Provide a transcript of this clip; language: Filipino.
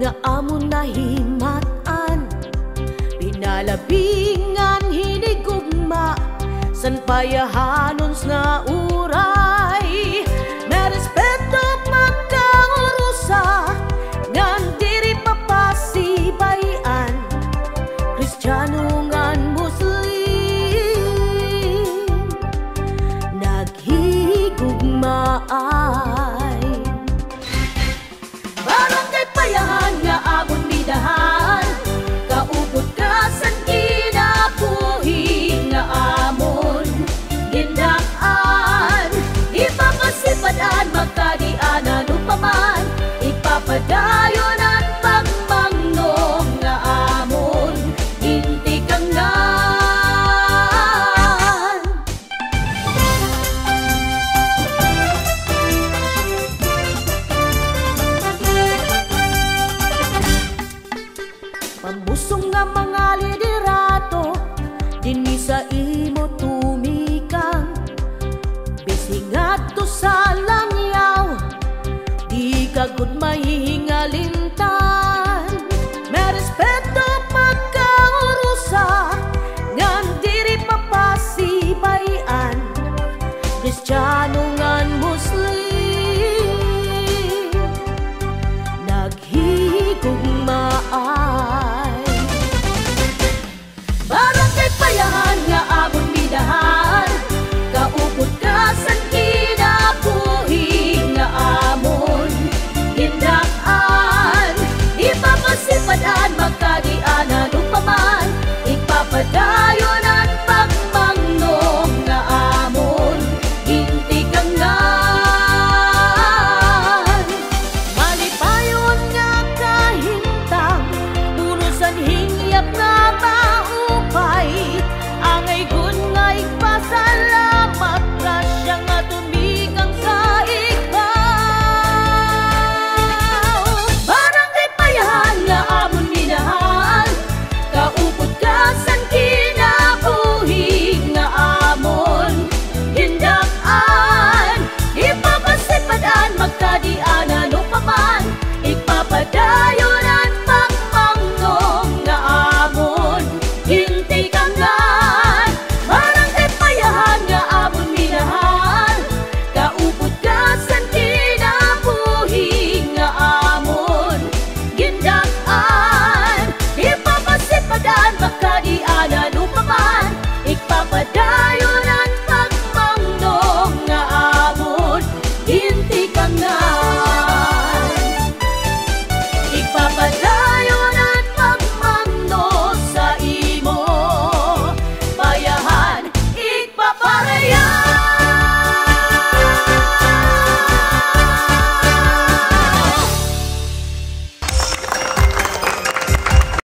nga amon nahimatan, pinalabingan hinigugma san payahanons nga uray. May respeto magkaurusa ngan diri papasibayan, Kristiyano ngan Muslim naghigugmaay. Barangay Payahan nga amon midahan, kaupod ka san kinabuhi nga amon gindaan. Ipapasipadan magkadianan upaman, ipapadayon at pagmangnong nga amon intikangan. Pamusong nga mga liderato dinhi sa imo tumikang, bisingat to sa langyaw di kagud mahihingalintan. May respeto magkaurusa ngan diri papasibayan, Kristiyano ngan Muslim naghigugmaay. Barangay Payahan nga amon midahan, kaupod ka san kinabuhi nga amon gindaan. Ipapasipadan magkadianan upaman, ipapadayon at pagmangnong nga amon intikangan. Malipayon nga kahintang, punusan hingyap nga maupay, angay gun nga igpasalamat ka siya nga tumikang sa ikaw. Barangay Payahan nga amon minahan, kaupod ka san kinabuhi nga amon hindaan. Ipapasipadan magkadianan upaman, ipapadayon at pagmangnong nga amon intikangan. Barangay Payahan nga amon minahan, kaupod ka san kinabuhi nga amon gindaan. Ipapasipadan magkadianan upaman, ipapadayon at pagmangnong nga amon intikangan. Ipapadaan